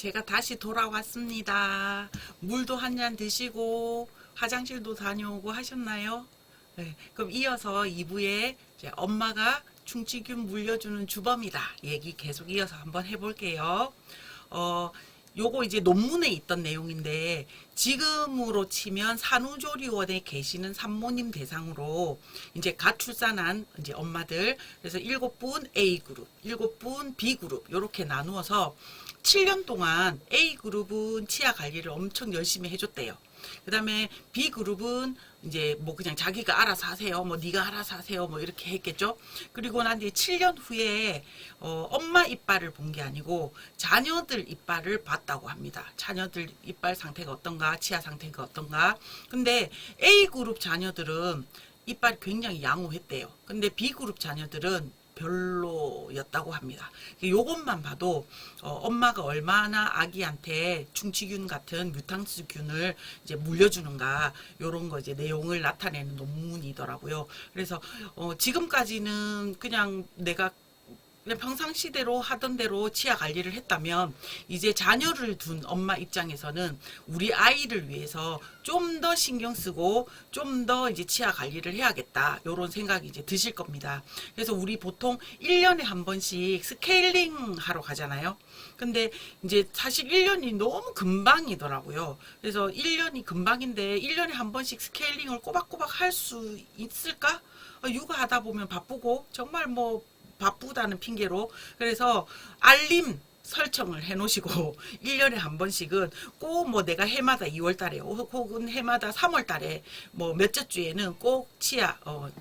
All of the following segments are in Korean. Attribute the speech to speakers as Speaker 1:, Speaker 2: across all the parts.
Speaker 1: 제가 다시 돌아왔습니다. 물도 한 잔 드시고 화장실도 다녀오고 하셨나요? 네, 그럼 이어서 2부에 엄마가 충치균 물려주는 주범이다. 얘기 계속 이어서 한번 해볼게요. 어, 요거 이제 논문에 있던 내용인데 지금으로 치면 산후조리원에 계시는 산모님 대상으로 이제 가출산한 이제 엄마들 그래서 7분 A그룹, 7분 B그룹 이렇게 나누어서 7년 동안 A그룹은 치아 관리를 엄청 열심히 해줬대요. 그 다음에 B그룹은 이제 뭐 그냥 자기가 알아서 하세요. 뭐 네가 알아서 하세요. 뭐 이렇게 했겠죠. 그리고 난 뒤에 7년 후에 엄마 이빨을 본 게 아니고 자녀들 이빨을 봤다고 합니다. 자녀들 이빨 상태가 어떤가, 치아 상태가 어떤가. 근데 A그룹 자녀들은 이빨이 굉장히 양호했대요. 근데 B그룹 자녀들은 별로였다고 합니다. 요것만 봐도 엄마가 얼마나 아기한테 충치균 같은 뮤탄스균을 이제 물려주는가 요런 거 이제 내용을 나타내는 논문이더라고요. 그래서 지금까지는 그냥 내가 그냥 평상시대로 하던 대로 치아 관리를 했다면 이제 자녀를 둔 엄마 입장에서는 우리 아이를 위해서 좀 더 신경 쓰고 좀 더 이제 치아 관리를 해야겠다 요런 생각이 이제 드실 겁니다. 그래서 우리 보통 1년에 한 번씩 스케일링 하러 가잖아요. 근데 이제 사실 1년이 너무 금방이더라고요. 그래서 1년이 금방인데 1년에 한 번씩 스케일링을 꼬박꼬박 할 수 있을까? 육아하다 보면 바쁘고 정말 뭐 바쁘다는 핑계로 그래서 알림 설정을 해 놓으시고 1년에 한 번씩은 꼭 뭐 내가 해마다 2월 달에 혹은 해마다 3월 달에 뭐 몇째 주에는 꼭 치아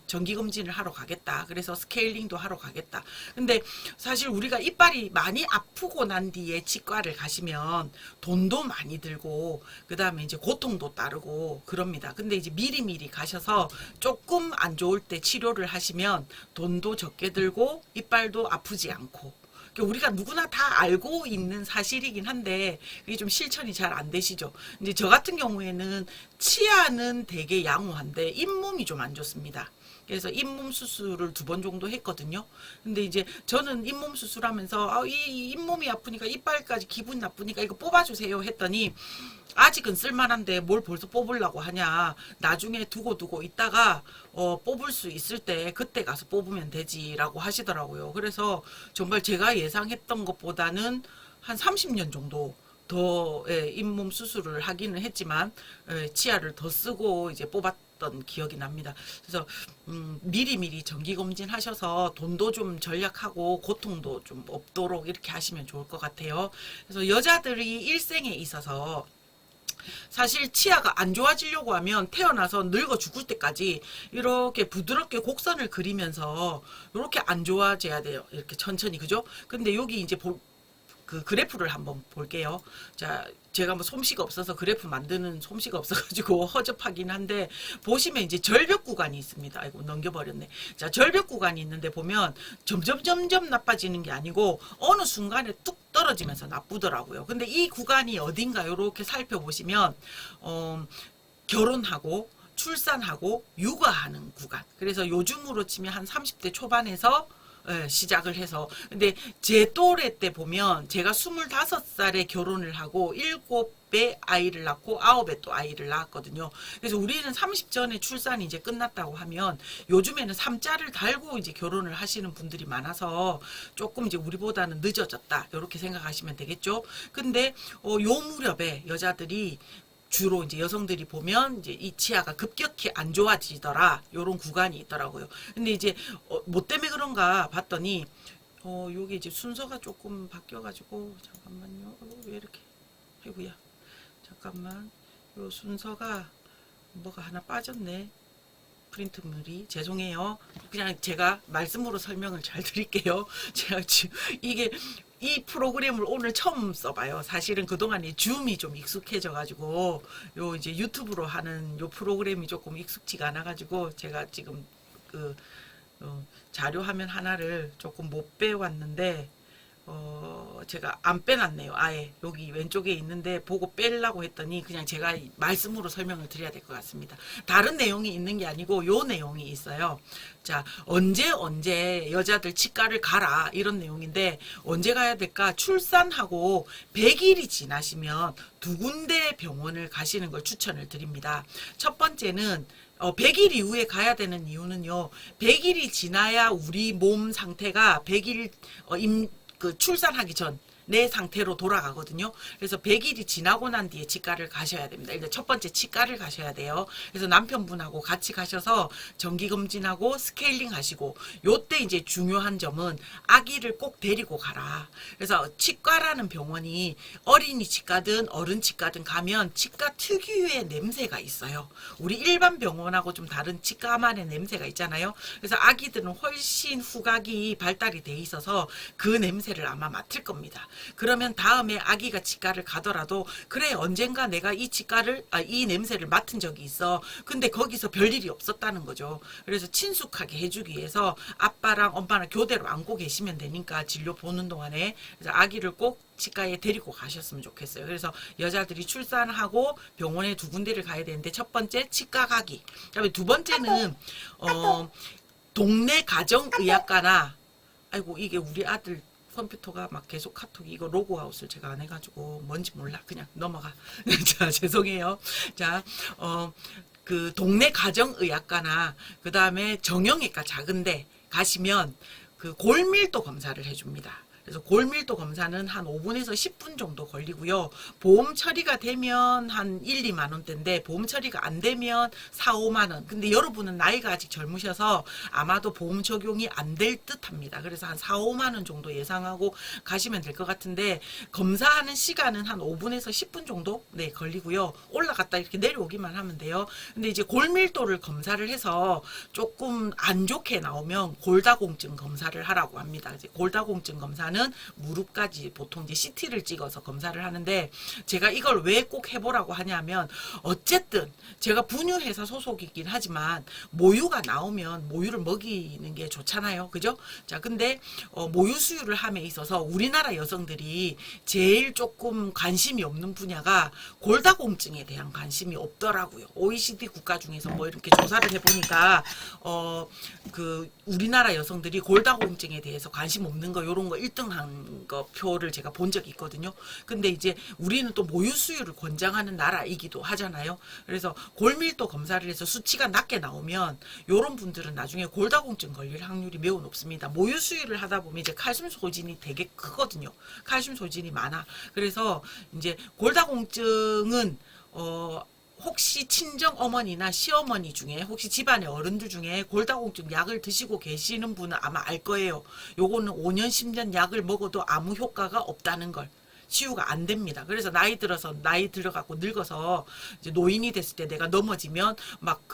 Speaker 1: 정기 검진을 하러 가겠다. 그래서 스케일링도 하러 가겠다. 근데 사실 우리가 이빨이 많이 아프고 난 뒤에 치과를 가시면 돈도 많이 들고 그다음에 이제 고통도 따르고 그럽니다. 근데 이제 미리미리 가셔서 조금 안 좋을 때 치료를 하시면 돈도 적게 들고 이빨도 아프지 않고 우리가 누구나 다 알고 있는 사실이긴 한데 그게 좀 실천이 잘 안 되시죠. 이제 저 같은 경우에는 치아는 되게 양호한데 잇몸이 좀 안 좋습니다. 그래서 잇몸 수술을 2번 정도 했거든요. 근데 이제 저는 잇몸 수술하면서 이 잇몸이 아프니까 이빨까지 기분 나쁘니까 이거 뽑아주세요 했더니 아직은 쓸만한데 뭘 벌써 뽑으려고 하냐. 나중에 두고 있다가 뽑을 수 있을 때 그때 가서 뽑으면 되지라고 하시더라고요. 그래서 정말 제가 예상했던 것보다는 한 30년 정도 더 잇몸 수술을 하기는 했지만 치아를 더 쓰고 이제 뽑았던 기억이 납니다. 그래서 미리미리 정기 검진 하셔서 돈도 좀 절약하고 고통도 좀 없도록 이렇게 하시면 좋을 것 같아요. 그래서 여자들이 일생에 있어서 사실 치아가 안 좋아지려고 하면 태어나서 늙어 죽을 때까지 이렇게 부드럽게 곡선을 그리면서 이렇게 안 좋아져야 돼요. 이렇게 천천히 그죠? 근데 여기 이제 그 그래프를 한번 볼게요. 자, 제가 뭐 솜씨가 없어서 그래프 만드는 솜씨가 없어가지고 허접하긴 한데 보시면 이제 절벽 구간이 있습니다. 아이고 넘겨버렸네. 자, 절벽 구간이 있는데 보면 점점 나빠지는 게 아니고 어느 순간에 뚝 떨어지면서 나쁘더라고요. 근데 이 구간이 어딘가 이렇게 살펴보시면 결혼하고 출산하고 육아하는 구간. 그래서 요즘으로 치면 한 30대 초반에서 시작을 해서 근데 제 또래 때 보면 제가 25살에 결혼을 하고 7배 아이를 낳고 9배 또 아이를 낳았거든요. 그래서 우리는 30 전에 출산이 이제 끝났다고 하면 요즘에는 3자를 달고 이제 결혼을 하시는 분들이 많아서 조금 이제 우리보다는 늦어졌다 이렇게 생각하시면 되겠죠. 근데 요 무렵에 여자들이 주로 이제 여성들이 보면 이제 이 치아가 급격히 안 좋아지더라. 요런 구간이 있더라고요. 근데 이제 뭐 때문에 그런가 봤더니 요게 이제 순서가 조금 바뀌어가지고 잠깐만요. 왜 이렇게 아이고야. 잠깐만. 요 순서가 뭐가 하나 빠졌네. 프린트물이 죄송해요. 그냥 제가 말씀으로 설명을 잘 드릴게요. 제가 지금 이게 이 프로그램을 오늘 처음 써봐요. 사실은 그동안에 줌이 좀 익숙해져가지고 요 이제 유튜브로 하는 요 프로그램이 조금 익숙지가 않아가지고 제가 지금 그 자료 화면 하나를 조금 못 빼왔는데 제가 안 빼놨네요. 아예 여기 왼쪽에 있는데 보고 빼려고 했더니 그냥 제가 말씀으로 설명을 드려야 될 것 같습니다. 다른 내용이 있는 게 아니고 요 내용이 있어요. 자, 언제 여자들 치과를 가라 이런 내용인데 언제 가야 될까? 출산하고 100일이 지나시면 두 군데 병원을 가시는 걸 추천을 드립니다. 첫 번째는 100일 이후에 가야 되는 이유는요. 100일이 지나야 우리 몸 상태가 100일 출산하기 전 내 상태로 돌아가거든요. 그래서 100일이 지나고 난 뒤에 치과를 가셔야 됩니다. 일단 첫 번째 치과를 가셔야 돼요. 그래서 남편분하고 같이 가셔서 정기검진하고 스케일링 하시고 요때 이제 중요한 점은 아기를 꼭 데리고 가라. 그래서 치과라는 병원이 어린이 치과든 어른 치과든 가면 치과 특유의 냄새가 있어요. 우리 일반 병원하고 좀 다른 치과만의 냄새가 있잖아요. 그래서 아기들은 훨씬 후각이 발달이 돼 있어서 그 냄새를 아마 맡을 겁니다. 그러면 다음에 아기가 치과를 가더라도 그래 언젠가 내가 이 냄새를 맡은 적이 있어. 근데 거기서 별일이 없었다는 거죠. 그래서 친숙하게 해주기 위해서 아빠랑 엄마랑 교대로 안고 계시면 되니까 진료 보는 동안에 그래서 아기를 꼭 치과에 데리고 가셨으면 좋겠어요. 그래서 여자들이 출산하고 병원에 두 군데를 가야 되는데 첫 번째 치과 가기. 그다음에 두 번째는 동네 가정의학과나 아이고 이게 우리 아들 컴퓨터가 막 계속 카톡이 이거 로그아웃을 제가 안 해가지고 뭔지 몰라 그냥 넘어가. 자 죄송해요. 자 그 동네 가정의학과나 그 다음에 정형외과 작은데 가시면 그 골밀도 검사를 해줍니다. 그래서 골밀도 검사는 한 5분에서 10분 정도 걸리고요. 보험 처리가 되면 한 1, 2만 원대인데 보험 처리가 안 되면 4, 5만 원. 근데 여러분은 나이가 아직 젊으셔서 아마도 보험 적용이 안 될 듯합니다. 그래서 한 4, 5만 원 정도 예상하고 가시면 될 것 같은데 검사하는 시간은 한 5분에서 10분 정도 네, 걸리고요. 올라갔다 이렇게 내려오기만 하면 돼요. 근데 이제 골밀도를 검사를 해서 조금 안 좋게 나오면 골다공증 검사를 하라고 합니다. 이제 골다공증 검사는 무릎까지 보통 이제 CT를 찍어서 검사를 하는데 제가 이걸 왜 꼭 해보라고 하냐면 어쨌든 제가 분유회사 소속이긴 하지만 모유가 나오면 모유를 먹이는 게 좋잖아요. 그죠? 자, 근데 모유 수유를 함에 있어서 우리나라 여성들이 제일 조금 관심이 없는 분야가 골다공증에 대한 관심이 없더라고요. OECD 국가 중에서 뭐 이렇게 조사를 해보니까 그 우리나라 여성들이 골다공증에 대해서 관심 없는 거 요런 거 1등 한 거 표를 제가 본 적이 있거든요. 근데 이제 우리는 또 모유 수유를 권장하는 나라이기도 하잖아요. 그래서 골밀도 검사를 해서 수치가 낮게 나오면 요런 분들은 나중에 골다공증 걸릴 확률이 매우 높습니다. 모유 수유를 하다 보면 이제 칼슘 소진이 되게 크거든요. 칼슘 소진이 많아. 그래서 이제 골다공증은 혹시 친정 어머니나 시어머니 중에 혹시 집안의 어른들 중에 골다공증 약을 드시고 계시는 분은 아마 알 거예요. 요거는 5년 10년 약을 먹어도 아무 효과가 없다는 걸. 치유가 안 됩니다. 그래서 나이 들어갖고 늙어서 이제 노인이 됐을 때 내가 넘어지면 막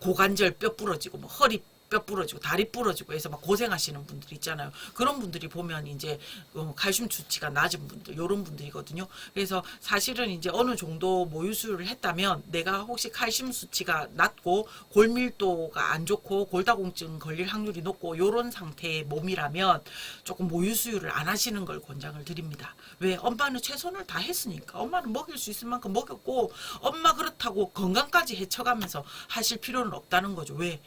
Speaker 1: 고관절 뼈 부러지고 뭐 허리 뼈 부러지고 다리 부러지고 해서 막 고생하시는 분들 있잖아요. 그런 분들이 보면 이제 칼슘 수치가 낮은 분들 이런 분들이거든요. 그래서 사실은 이제 어느 정도 모유 수유를 했다면 내가 혹시 칼슘 수치가 낮고 골밀도가 안 좋고 골다공증 걸릴 확률이 높고 이런 상태의 몸이라면 조금 모유 수유를 안 하시는 걸 권장을 드립니다. 왜? 엄마는 최선을 다 했으니까. 엄마는 먹일 수 있을 만큼 먹였고 엄마 그렇다고 건강까지 해쳐가면서 하실 필요는 없다는 거죠. 왜?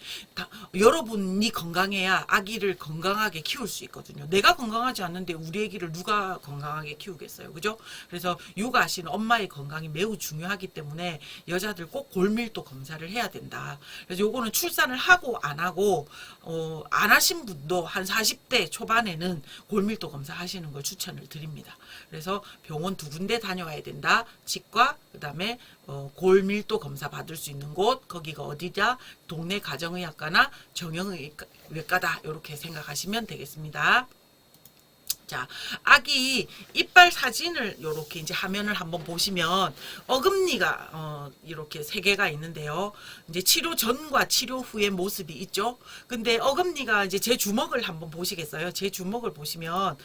Speaker 1: 여러분이 건강해야 아기를 건강하게 키울 수 있거든요. 내가 건강하지 않는데 우리 아기를 누가 건강하게 키우겠어요. 그죠? 그래서 육아하시는 엄마의 건강이 매우 중요하기 때문에 여자들 꼭 골밀도 검사를 해야 된다. 그래서 요거는 출산을 하고 안 하고 안 하신 분도 한 40대 초반에는 골밀도 검사 하시는 걸 추천을 드립니다. 그래서 병원 두 군데 다녀와야 된다. 치과 그다음에 골밀도 검사 받을 수 있는 곳 거기가 어디냐? 동네 가정의학과나 정형외과다. 이렇게 생각하시면 되겠습니다. 자, 아기 이빨 사진을 이렇게 이제 화면을 한번 보시면 어금니가 이렇게 세 개가 있는데요. 이제 치료 전과 치료 후의 모습이 있죠. 근데 어금니가 이제 제 주먹을 한번 보시겠어요? 제 주먹을 보시면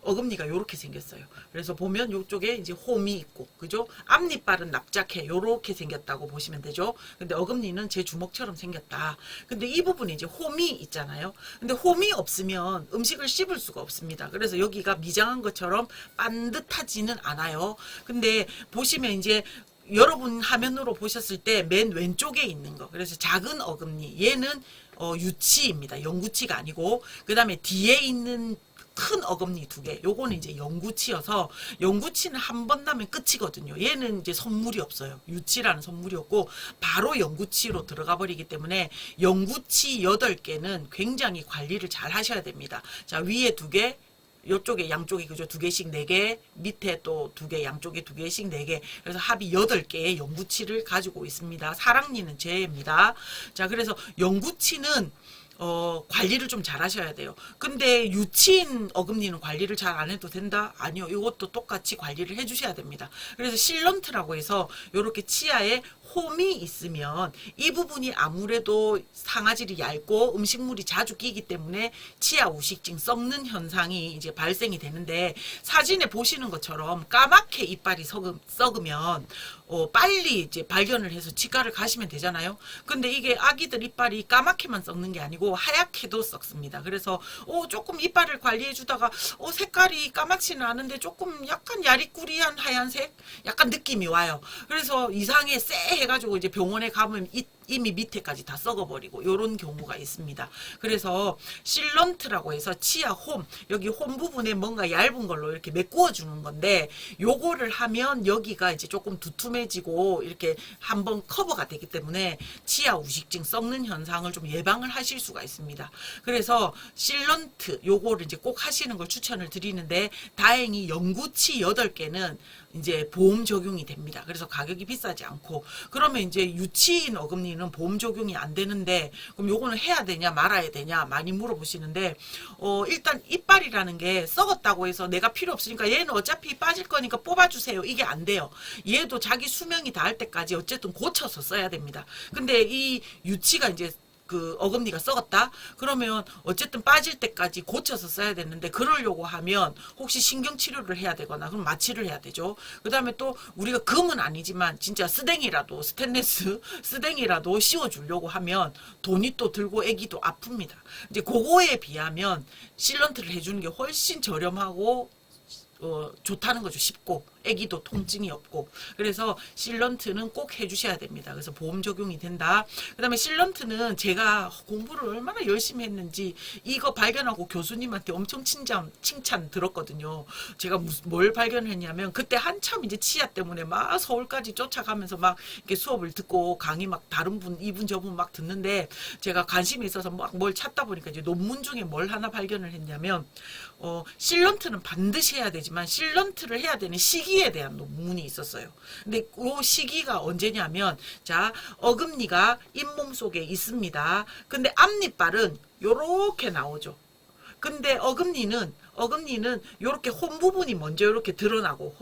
Speaker 1: 어금니가 이렇게 생겼어요. 그래서 보면 이쪽에 이제 홈이 있고, 그죠? 앞니빨은 납작해 요렇게 생겼다고 보시면 되죠. 근데 어금니는 제 주먹처럼 생겼다. 근데 이 부분에 이제 홈이 있잖아요. 근데 홈이 없으면 음식을 씹을 수 수가 없습니다. 그래서 여기가 미장한 것처럼 반듯하지는 않아요. 근데 보시면 이제 여러분 화면으로 보셨을 때 맨 왼쪽에 있는 거, 그래서 작은 어금니, 얘는 유치입니다. 영구치가 아니고, 그 다음에 뒤에 있는 큰 어금니 두 개, 요거는 이제 영구치여서, 영구치는 한 번 나면 끝이거든요. 얘는 이제 선물이 없어요. 유치라는 선물이 없고 바로 영구치로 들어가 버리기 때문에 영구치 8개는 굉장히 관리를 잘 하셔야 됩니다. 자, 위에 2개, 요쪽에 양쪽에 그죠, 2개씩 4개, 밑에 또 2개, 양쪽에 2개씩 4개, 그래서 합이 8개의 영구치를 가지고 있습니다. 사랑니는 제입니다. 자, 그래서 영구치는 관리를 좀 잘 하셔야 돼요. 근데 유치인 어금니는 관리를 잘 안 해도 된다? 아니요. 이것도 똑같이 관리를 해 주셔야 됩니다. 그래서 실런트라고 해서 이렇게 치아에 홈이 있으면 이 부분이 아무래도 상아질이 얇고 음식물이 자주 끼기 때문에 치아 우식증, 썩는 현상이 이제 발생이 되는데, 사진에 보시는 것처럼 까맣게 이빨이 썩으면 빨리 이제 발견을 해서 치과를 가시면 되잖아요. 근데 이게 아기들 이빨이 까맣게만 썩는 게 아니고 하얗게도 썩습니다. 그래서 조금 이빨을 관리해 주다가 색깔이 까맣지는 않은데 조금 약간 야리꾸리한 하얀색 약간 느낌이 와요. 그래서 이상해 쎄 해가지고 이제 병원에 가면 이미 밑에까지 다 썩어버리고 요런 경우가 있습니다. 그래서 실런트라고 해서 치아 홈, 여기 홈 부분에 뭔가 얇은 걸로 이렇게 메꾸어 주는 건데, 요거를 하면 여기가 이제 조금 두툼해지고 이렇게 한번 커버가 되기 때문에 치아 우식증, 썩는 현상을 좀 예방을 하실 수가 있습니다. 그래서 실런트 요거를 이제 꼭 하시는 걸 추천을 드리는데, 다행히 영구치 8개는 이제 보험 적용이 됩니다. 그래서 가격이 비싸지 않고, 그러면 이제 유치인 어금니는 보험 적용이 안 되는데 그럼 요거는 해야 되냐 말아야 되냐 많이 물어보시는데, 일단 이빨이라는 게 썩었다고 해서 내가 필요 없으니까 얘는 어차피 빠질 거니까 뽑아주세요, 이게 안 돼요. 얘도 자기 수명이 닿을 때까지 어쨌든 고쳐서 써야 됩니다. 근데 이 유치가 이제 그 어금니가 썩었다? 그러면 어쨌든 빠질 때까지 고쳐서 써야 되는데, 그러려고 하면 혹시 신경치료를 해야 되거나 그럼 마취를 해야 되죠. 그 다음에 또 우리가 금은 아니지만 진짜 스댕이라도, 스테인레스 스댕이라도 씌워주려고 하면 돈이 또 들고 애기도 아픕니다. 이제 그거에 비하면 실런트를 해주는 게 훨씬 저렴하고 좋다는 거죠. 쉽고 애기도 통증이 없고. 그래서 실런트는 꼭 해주셔야 됩니다. 그래서 보험 적용이 된다. 그 다음에 실런트는 제가 공부를 얼마나 열심히 했는지 이거 발견하고 교수님한테 엄청 칭찬 들었거든요. 제가 뭘 발견했냐면, 그때 한참 이제 치아 때문에 막 서울까지 쫓아가면서 막 이렇게 수업을 듣고 강의 막 다른 분, 이분 저분 막 듣는데, 제가 관심이 있어서 막 뭘 찾다 보니까 이제 논문 중에 뭘 하나 발견을 했냐면, 실런트는 반드시 해야 되지만 실런트를 해야 되는 시기에 대한 논문이 있었어요. 근데 그 시기가 언제냐면, 자, 어금니가 잇몸 속에 있습니다. 근데 앞니빨은 요렇게 나오죠. 근데 어금니는 요렇게 홈 부분이 먼저 요렇게 드러나고,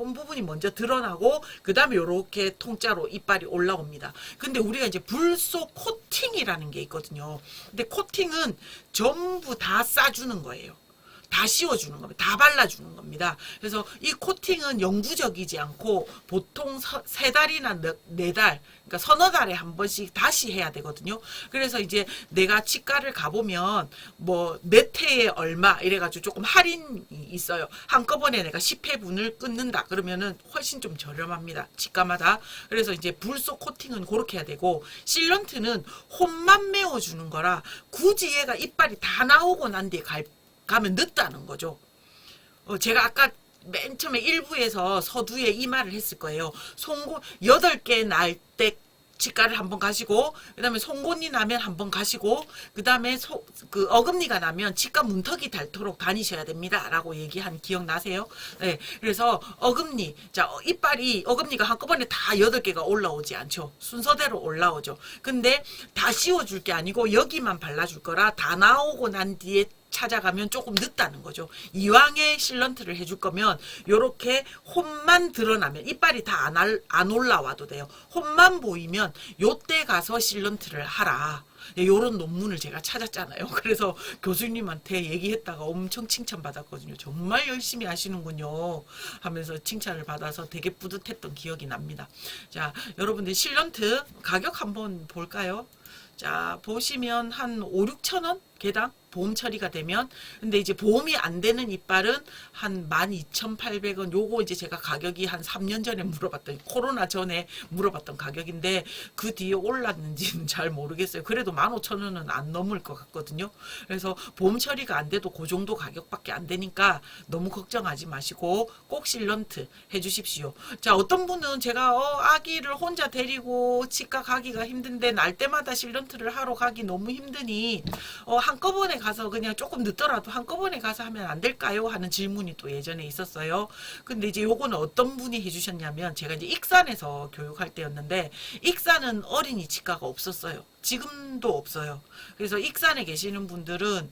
Speaker 1: 그 다음에 요렇게 통짜로 이빨이 올라옵니다. 근데 우리가 이제 불소 코팅이라는 게 있거든요. 근데 코팅은 전부 다 싸주는 거예요. 다 씌워주는 겁니다. 다 발라주는 겁니다. 그래서 이 코팅은 영구적이지 않고 보통 3달이나 4달, 그러니까 서너 달에 한 번씩 다시 해야 되거든요. 그래서 이제 내가 치과를 가보면 뭐 몇 회에 얼마 이래가지고 조금 할인이 있어요. 한꺼번에 내가 10회분을 끊는다 그러면은 훨씬 좀 저렴합니다. 치과마다. 그래서 이제 불소 코팅은 그렇게 해야 되고, 실런트는 홈만 메워주는 거라 굳이 얘가 이빨이 다 나오고 난 뒤에 가면 늦다는 거죠. 제가 아까 맨 처음에 1부에서 서두에 이 말을 했을 거예요. 8개 날 때 치과를 한번 가시고, 그 다음에 송곳니 나면 한번 가시고, 그 다음에 그 어금니가 나면 치과 문턱이 닳도록 다니셔야 됩니다. 라고 얘기한 기억 나세요? 네. 그래서 어금니, 자, 어금니가 한꺼번에 다 8개가 올라오지 않죠. 순서대로 올라오죠. 근데 다 씌워줄 게 아니고 여기만 발라줄 거라 다 나오고 난 뒤에 찾아가면 조금 늦다는 거죠. 이왕에 실런트를 해줄 거면 요렇게 홈만 드러나면, 이빨이 다 안 올라와도 돼요. 홈만 보이면 요때 가서 실런트를 하라. 요런 논문을 제가 찾았잖아요. 그래서 교수님한테 얘기했다가 엄청 칭찬받았거든요. 정말 열심히 하시는군요 하면서 칭찬을 받아서 되게 뿌듯했던 기억이 납니다. 자, 여러분들 실런트 가격 한번 볼까요? 자, 보시면 한 5, 6천 원 개당 보험 처리가 되면. 근데 이제 보험이 안 되는 이빨은 한 12,800원. 요거 이제 제가 가격이 한 3년 전에 물어봤던, 코로나 전에 물어봤던 가격인데 그 뒤에 올랐는지는 잘 모르겠어요. 그래도 15,000원은 안 넘을 것 같거든요. 그래서 보험 처리가 안 돼도 그 정도 가격밖에 안 되니까 너무 걱정하지 마시고 꼭 실런트 해주십시오. 자, 어떤 분은 제가 아기를 혼자 데리고 치과 가기가 힘든데 날 때마다 실런트를 하러 가기 너무 힘드니 한꺼번에 가서 그냥 조금 늦더라도 한꺼번에 가서 하면 안 될까요? 하는 질문이 또 예전에 있었어요. 근데 이제 요거는 어떤 분이 해주셨냐면, 제가 이제 익산에서 교육할 때였는데 익산은 어린이 치과가 없었어요. 지금도 없어요. 그래서 익산에 계시는 분들은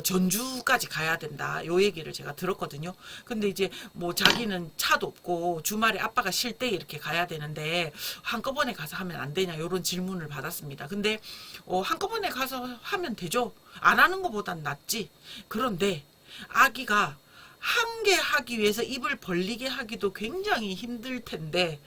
Speaker 1: 전주까지 가야 된다, 요 얘기를 제가 들었거든요. 근데 이제 뭐 자기는 차도 없고 주말에 아빠가 쉴 때 이렇게 가야 되는데 한꺼번에 가서 하면 안 되냐, 요런 질문을 받았습니다. 근데 한꺼번에 가서 하면 되죠. 안 하는 것보단 낫지. 그런데 아기가 한 개 하기 위해서 입을 벌리게 하기도 굉장히 힘들 텐데,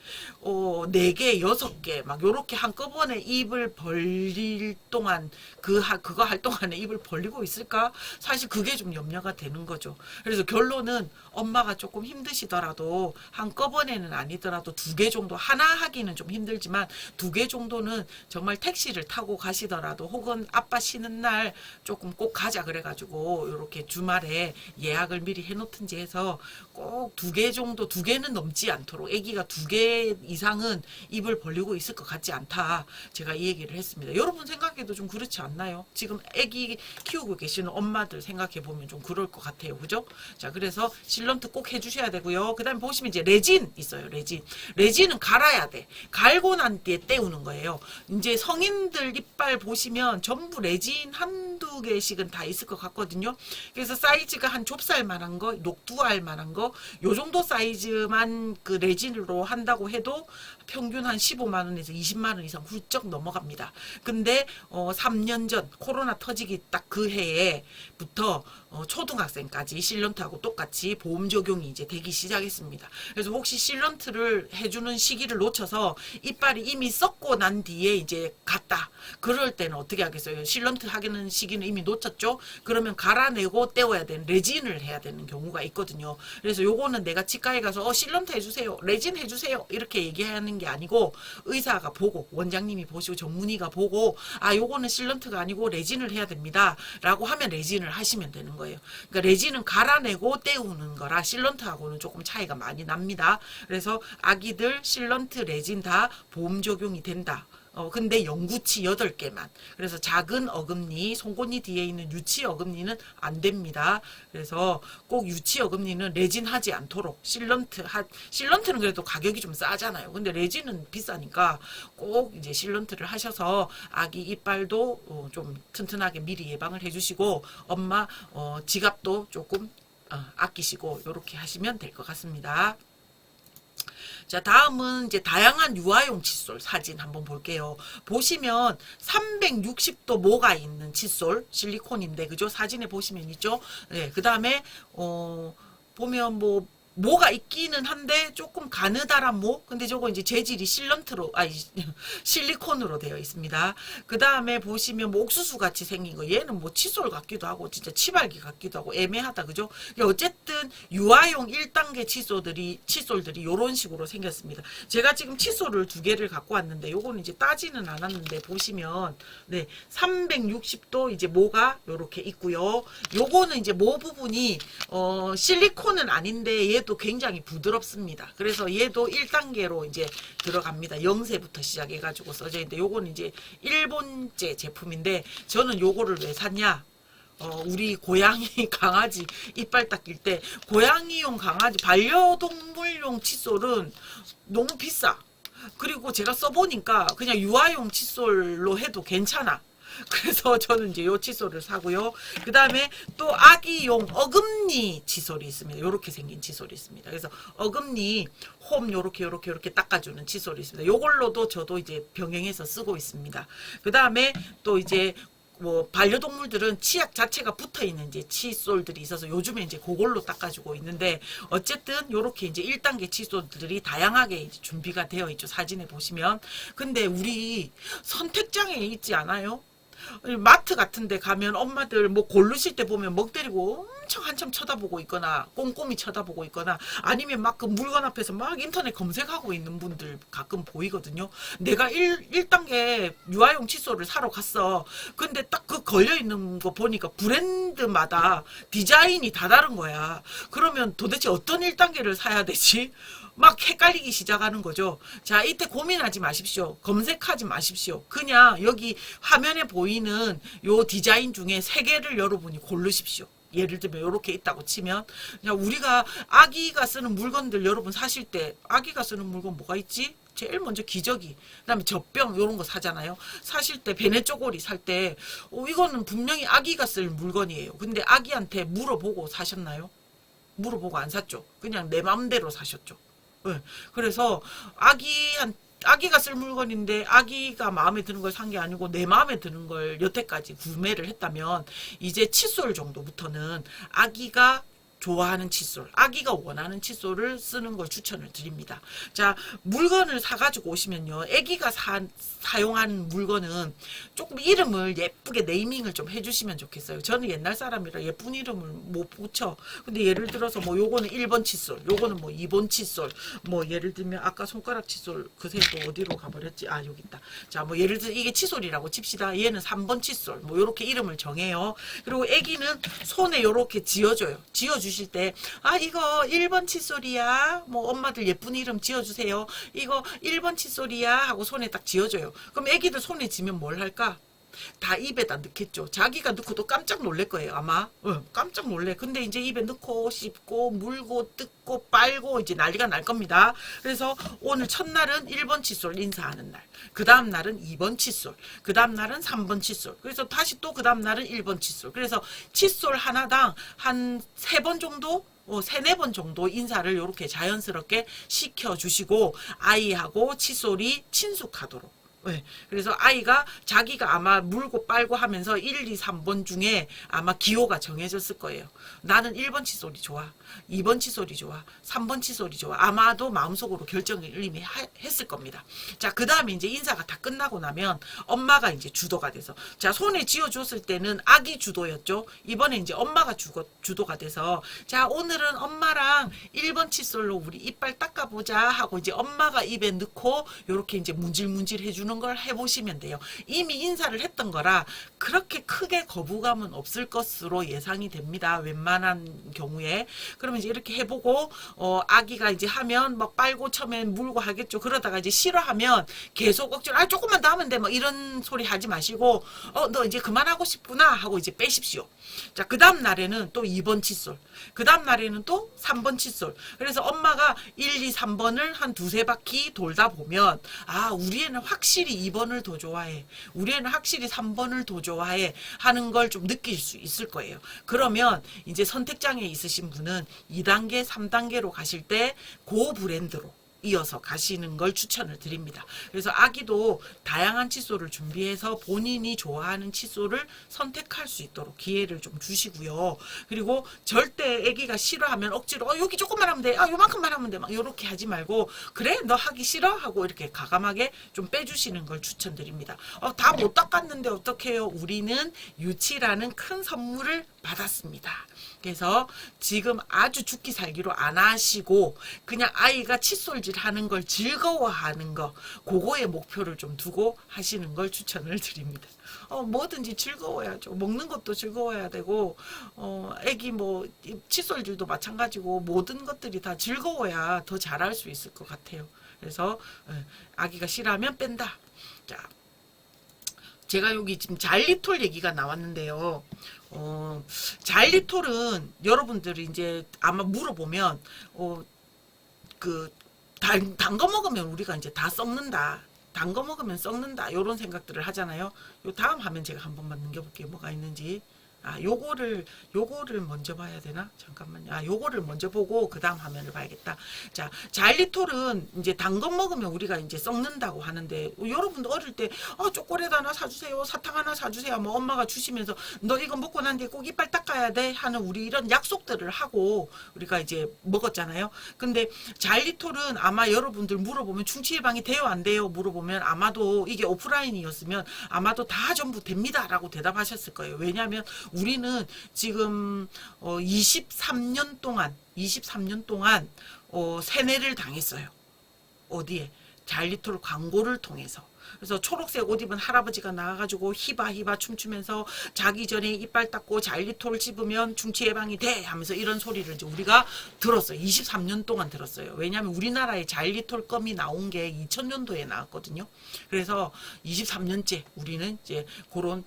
Speaker 1: 4개, 6개, 막, 요렇게 한꺼번에 입을 벌릴 동안, 그거 할 동안에 입을 벌리고 있을까? 사실 그게 좀 염려가 되는 거죠. 그래서 결론은 엄마가 조금 힘드시더라도, 한꺼번에는 아니더라도 2개 정도, 하나 하기는 좀 힘들지만, 2개 정도는 정말 택시를 타고 가시더라도, 혹은 아빠 쉬는 날 조금 꼭 가자 그래가지고, 요렇게 주말에 예약을 미리 해놓든지 해서 꼭 2개 정도, 2개는 넘지 않도록, 아기가 2개 이상은 입을 벌리고 있을 것 같지 않다, 제가 이 얘기를 했습니다. 여러분 생각해도 좀 그렇지 않나요? 지금 아기 키우고 계시는 엄마들 생각해 보면 좀 그럴 것 같아요. 그죠? 자, 그래서 실런트 꼭 해주셔야 되고요. 그 다음에 보시면 이제 레진 있어요. 레진은 갈아야 돼. 갈고 난 뒤에 떼우는 거예요. 이제 성인들 이빨 보시면 전부 레진 한두 개씩은 다 있을 것 같거든요. 그래서 사이즈가 한 좁쌀만한 거, 녹두알만한 거, 요 정도 사이즈만 그 레진으로 한다고 해도 평균 한 15만 원에서 20만 원 이상 훌쩍 넘어갑니다. 근데 3년 전 코로나 터지기 딱 그 해에부터 초등학생까지 실런트하고 똑같이 보험 적용이 이제 되기 시작했습니다. 그래서 혹시 실런트를 해주는 시기를 놓쳐서 이빨이 이미 썩고 난 뒤에 이제 갔다, 그럴 때는 어떻게 하겠어요? 실런트 하기는 시기는 이미 놓쳤죠. 그러면 갈아내고 떼어야 되는, 레진을 해야 되는 경우가 있거든요. 그래서 요거는 내가 치과에 가서 실런트 해주세요, 레진 해주세요, 이렇게 얘기하는 게 아니고, 의사가 보고, 원장님이 보시고, 전문의가 보고, 요거는 실런트가 아니고 레진을 해야 됩니다 라고 하면 레진을 하시면 되는 거예요. 그러니까 레진은 갈아내고 떼우는 거라 실런트하고는 조금 차이가 많이 납니다. 그래서 아기들 실런트, 레진 다 보험 적용이 된다. 근데 영구치 8개만. 그래서 작은 어금니, 송곳니 뒤에 있는 유치 어금니는 안 됩니다. 그래서 꼭 유치 어금니는 레진 하지 않도록, 실런트는 그래도 가격이 좀 싸잖아요. 근데 레진은 비싸니까 꼭 이제 실런트를 하셔서 아기 이빨도 좀 튼튼하게 미리 예방을 해주시고, 엄마 지갑도 조금 아끼시고, 요렇게 하시면 될 것 같습니다. 자, 다음은 이제 다양한 유아용 칫솔 사진 한번 볼게요. 보시면 360도 모가 있는 칫솔, 실리콘인데, 그죠? 사진에 보시면 있죠? 네, 그 다음에, 보면 뭐, 모가 있기는 한데 조금 가느다란 모, 근데 저거 이제 재질이 실리콘으로 되어 있습니다. 그 다음에 보시면 뭐 옥수수 같이 생긴 거, 얘는 뭐 칫솔 같기도 하고 진짜 치발기 같기도 하고 애매하다, 그죠? 어쨌든 유아용 1단계 칫솔들이 요런 식으로 생겼습니다. 제가 지금 칫솔을 2개를 갖고 왔는데, 요거는 이제 따지는 않았는데, 보시면 네, 360도 이제 모가 요렇게 있고요. 요거는 이제 모 부분이 실리콘은 아닌데 얘도 굉장히 부드럽습니다. 그래서 얘도 1단계로 이제 들어갑니다. 0세부터 시작해가지고 써져 있는데, 요거는 이제 일본제 제품인데, 저는 요거를 왜 샀냐? 우리 고양이 강아지 이빨 닦일 때, 고양이용 강아지 반려동물용 칫솔은 너무 비싸. 그리고 제가 써보니까 그냥 유아용 칫솔로 해도 괜찮아. 그래서 저는 이제 요 칫솔을 사고요. 그 다음에 또 아기용 어금니 칫솔이 있습니다. 요렇게 생긴 칫솔이 있습니다. 그래서 어금니 홈 요렇게 닦아주는 칫솔이 있습니다. 요걸로도 저도 이제 병행해서 쓰고 있습니다. 그 다음에 또 이제 뭐 반려동물들은 치약 자체가 붙어 있는 이제 칫솔들이 있어서 요즘에 이제 그걸로 닦아주고 있는데, 어쨌든 요렇게 이제 1단계 칫솔들이 다양하게 이제 준비가 되어 있죠. 사진에 보시면. 근데 우리 선택장애 있지 않아요? 마트 같은 데 가면 엄마들 뭐 고르실 때 보면 먹 데리고 엄청 한참 쳐다보고 있거나 꼼꼼히 쳐다보고 있거나, 아니면 막 그 물건 앞에서 막 인터넷 검색하고 있는 분들 가끔 보이거든요. 내가 1단계 유아용 칫솔을 사러 갔어. 근데 딱 그 걸려있는 거 보니까 브랜드마다 디자인이 다 다른 거야. 그러면 도대체 어떤 1단계를 사야 되지? 막 헷갈리기 시작하는 거죠. 자, 이때 고민하지 마십시오. 검색하지 마십시오. 그냥 여기 화면에 보이는 요 디자인 중에 3개를 여러분이 고르십시오. 예를 들면 이렇게 있다고 치면, 그냥 우리가 아기가 쓰는 물건들 여러분 사실 때 아기가 쓰는 물건 뭐가 있지? 제일 먼저 기저귀, 그다음에 젖병 이런 거 사잖아요. 사실 때 베네 쪼고리 살 때 이거는 분명히 아기가 쓸 물건이에요. 근데 아기한테 물어보고 사셨나요? 물어보고 안 샀죠. 그냥 내 맘대로 사셨죠. 네. 그래서 아기가 쓸 물건인데 아기가 마음에 드는 걸 산 게 아니고 내 마음에 드는 걸 여태까지 구매를 했다면, 이제 칫솔 정도부터는 아기가 좋아하는 칫솔, 아기가 원하는 칫솔을 쓰는 걸 추천을 드립니다. 자, 물건을 사가지고 오시면요, 아기가 사용하는 물건은 조금 이름을 예쁘게 네이밍을 좀 해주시면 좋겠어요. 저는 옛날 사람이라 예쁜 이름을 못 붙여. 근데 예를 들어서 뭐 요거는 1번 칫솔, 요거는 뭐 2번 칫솔, 뭐 예를 들면 아까 손가락 칫솔 그새 또 어디로 가버렸지? 아, 여기 있다. 자, 뭐 예를 들어 이게 칫솔이라고 칩시다. 얘는 3번 칫솔, 뭐 요렇게 이름을 정해요. 그리고 아기는 손에 요렇게 지어줘요. 지어주실 때, 아, 이거 1번 칫솔이야. 뭐 엄마들 예쁜 이름 지어주세요. 이거 1번 칫솔이야 하고 손에 딱 지어줘요. 그럼 애기들 손에 지면 뭘 할까? 다 입에다 넣겠죠. 자기가 넣고도 깜짝 놀랄 거예요, 아마. 깜짝 놀래. 근데 이제 입에 넣고 씹고 물고 뜯고 빨고 이제 난리가 날 겁니다. 그래서 오늘 첫날은 1번 칫솔 인사하는 날, 그 다음 날은 2번 칫솔, 그 다음 날은 3번 칫솔, 그래서 다시 또 그 다음 날은 1번 칫솔. 그래서 칫솔 하나당 한 3번 정도, 3, 4번 정도 인사를 이렇게 자연스럽게 시켜주시고, 아이하고 칫솔이 친숙하도록. 네. 그래서 아이가 자기가 아마 물고 빨고 하면서 1, 2, 3번 중에 아마 기호가 정해졌을 거예요. 나는 1번 칫솔이 좋아, 2번 칫솔이 좋아, 3번 칫솔이 좋아. 아마도 마음속으로 결정을 이미 했을 겁니다. 자, 그 다음에 이제 인사가 다 끝나고 나면 엄마가 이제 주도가 돼서, 자, 손에 쥐어줬을 때는 아기 주도였죠. 이번에 이제 엄마가 주도가 돼서, 자, 오늘은 엄마랑 1번 칫솔로 우리 이빨 닦아보자 하고 이제 엄마가 입에 넣고 요렇게 이제 문질문질 해주는 걸 해보시면 돼요. 이미 인사를 했던 거라 그렇게 크게 거부감은 없을 것으로 예상이 됩니다. 웬만한 경우에. 그러면 이제 이렇게 해보고, 아기가 이제 하면 막 빨고 처음엔 물고 하겠죠. 그러다가 이제 싫어하면 계속 억지로, 아, 조금만 더 하면 돼, 뭐 이런 소리 하지 마시고, 너 이제 그만하고 싶구나 하고 이제 빼십시오. 자, 그 다음 날에는 또 2번 칫솔, 그 다음 날에는 또 3번 칫솔. 그래서 엄마가 1, 2, 3번을 한 2, 3바퀴 돌다 보면, 아, 우리 애는 확실히 2번을 더 좋아해, 우리 애는 확실히 3번을 더 좋아해 하는 걸 좀 느낄 수 있을 거예요. 그러면 이제 선택장애 있으신 분은 2단계, 3단계로 가실 때 그 브랜드로 이어서 가시는 걸 추천을 드립니다. 그래서 아기도 다양한 칫솔을 준비해서 본인이 좋아하는 칫솔을 선택할 수 있도록 기회를 좀 주시고요. 그리고 절대 아기가 싫어하면 억지로 여기 조금만 하면 돼, 요만큼만 하면 돼, 막 요렇게 하지 말고, 그래 너 하기 싫어 하고 이렇게 과감하게 좀 빼주시는 걸 추천드립니다. 다 못 닦았는데 어떡해요? 우리는 유치라는 큰 선물을 받았습니다. 그래서 지금 아주 죽기 살기로 안 하시고 그냥 아이가 칫솔질 하는 걸 즐거워하는 거, 그거에 목표를 좀 두고 하시는 걸 추천을 드립니다. 뭐든지 즐거워야죠. 먹는 것도 즐거워야 되고, 애기 뭐 칫솔질도 마찬가지고, 모든 것들이 다 즐거워야 더 잘할 수 있을 것 같아요. 그래서 아기가 싫어하면 뺀다. 자, 제가 여기 지금 자일리톨 얘기가 나왔는데요. 자일리톨은 여러분들이 이제 아마 물어보면, 단 거 먹으면 우리가 이제 다 썩는다, 단 거 먹으면 썩는다, 요런 생각들을 하잖아요. 요 다음 화면 제가 한 번만 넘겨볼게요. 뭐가 있는지. 요거를 먼저 봐야 되나? 잠깐만요. 요거를 먼저 보고 그 다음 화면을 봐야겠다. 자, 자일리톨은 이제 단 거 먹으면 우리가 이제 썩는다고 하는데, 여러분도 어릴 때, 초콜릿 하나 사주세요. 사탕 하나 사주세요. 뭐 엄마가 주시면서, 너 이거 먹고 난 뒤에 꼭 이빨 닦아야 돼. 하는 우리 이런 약속들을 하고 우리가 이제 먹었잖아요. 근데 자일리톨은 아마 여러분들 물어보면 충치 예방이 돼요? 안 돼요? 물어보면 아마도 이게 오프라인이었으면 아마도 다 전부 됩니다. 라고 대답하셨을 거예요. 왜냐하면 우리는 지금 23년 동안 세뇌를 당했어요. 어디에? 자일리톨 광고를 통해서. 그래서 초록색 옷 입은 할아버지가 나와가지고 히바 춤추면서 자기 전에 이빨 닦고 자일리톨 씹으면 중치 예방이 돼 하면서 이런 소리를 이제 우리가 들었어요. 23년 동안 들었어요. 왜냐하면 우리나라에 자일리톨 껌이 나온 게 2000년도에 나왔거든요. 그래서 23년째 우리는 이제 그런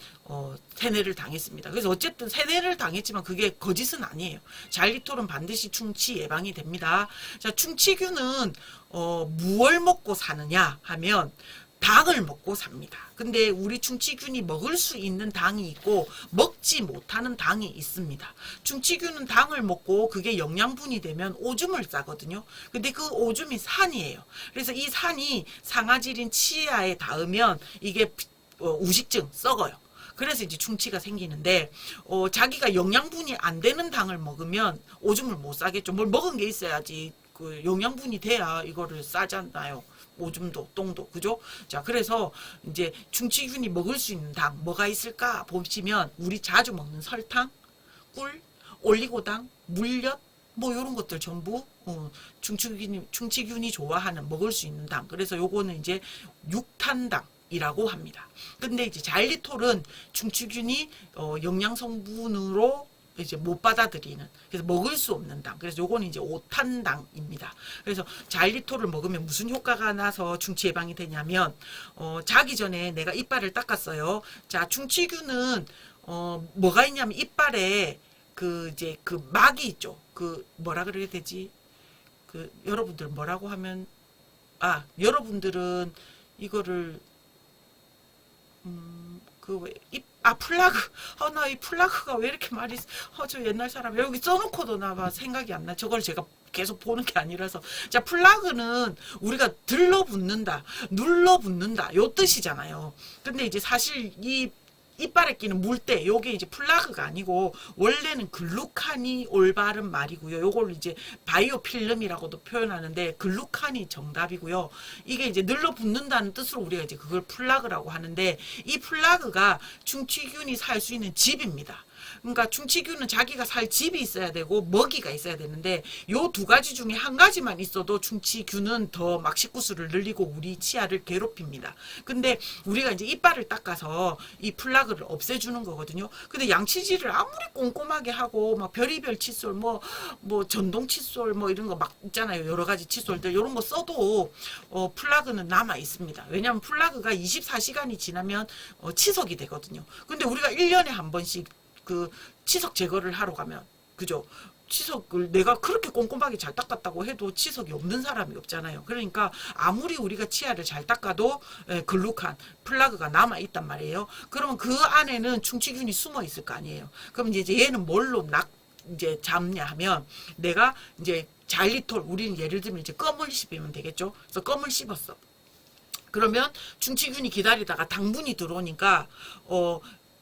Speaker 1: 세뇌를 당했습니다. 그래서 어쨌든 세뇌를 당했지만 그게 거짓은 아니에요. 자일리톨은 반드시 충치 예방이 됩니다. 자, 충치균은 무얼 먹고 사느냐 하면 당을 먹고 삽니다. 근데 우리 충치균이 먹을 수 있는 당이 있고 먹지 못하는 당이 있습니다. 충치균은 당을 먹고 그게 영양분이 되면 오줌을 싸거든요. 근데 그 오줌이 산이에요. 그래서 이 산이 상아질인 치아에 닿으면 이게 우식증, 썩어요. 그래서 이제 충치가 생기는데 자기가 영양분이 안 되는 당을 먹으면 오줌을 못 싸겠죠. 뭘 먹은 게 있어야지 그 영양분이 돼야 이거를 싸잖아요. 오줌도 똥도 그죠? 자, 그래서 이제 충치균이 먹을 수 있는 당 뭐가 있을까 보시면 우리 자주 먹는 설탕, 꿀, 올리고당, 물엿 뭐 이런 것들 전부 충치균이 좋아하는 먹을 수 있는 당. 그래서 요거는 이제 육탄당이라고 합니다. 근데 이제 자일리톨은 충치균이 영양 성분으로 이제 못 받아들이는, 그래서 먹을 수 없는 당. 그래서 요거는 이제 오탄당입니다. 그래서 자일리톨을 먹으면 무슨 효과가 나서 충치 예방이 되냐면 자기 전에 내가 이빨을 닦았어요. 자, 충치균은 뭐가 있냐면 이빨에 그 이제 그 막이 있죠. 그 뭐라 그래야 되지? 그 여러분들 뭐라고 하면 여러분들은 이거를 플라그. 나 이 플라그가 왜 이렇게 말이, 저 옛날 사람, 여기 써놓고도 나 생각이 안 나. 저걸 제가 계속 보는 게 아니라서. 자, 플라그는 우리가 들러붙는다, 눌러붙는다, 요 뜻이잖아요. 근데 이제 사실 이 이빨에 끼는 물때, 요게 이제 플라그가 아니고 원래는 글루칸이 올바른 말이고요. 요걸 이제 바이오필름이라고도 표현하는데 글루칸이 정답이고요. 이게 이제 늘러붙는다는 뜻으로 우리가 이제 그걸 플라그라고 하는데, 이 플라그가 충치균이 살 수 있는 집입니다. 그러니까 충치균은 자기가 살 집이 있어야 되고 먹이가 있어야 되는데 요 두 가지 중에 한 가지만 있어도 충치균은 더 막 식구수를 늘리고 우리 치아를 괴롭힙니다. 근데 우리가 이제 이빨을 닦아서 이 플라그를 없애주는 거거든요. 근데 양치질을 아무리 꼼꼼하게 하고 막 별의별 칫솔 뭐 전동 칫솔 뭐 이런 거 막 있잖아요. 여러 가지 칫솔들 이런 거 써도 플라그는 남아 있습니다. 왜냐하면 플라그가 24시간이 지나면 치석이 되거든요. 근데 우리가 1년에 한 번씩 그 치석 제거를 하러 가면, 그죠? 치석을 내가 그렇게 꼼꼼하게 잘 닦았다고 해도 치석이 없는 사람이 없잖아요. 그러니까 아무리 우리가 치아를 잘 닦아도 글루칸, 플라그가 남아 있단 말이에요. 그러면 그 안에는 충치균이 숨어 있을 거 아니에요. 그럼 이제 얘는 뭘로 이제 잡냐 하면, 내가 이제 자일리톨, 우리는 예를 들면 이제 껌을 씹으면 되겠죠. 그래서 껌을 씹었어. 그러면 충치균이 기다리다가 당분이 들어오니까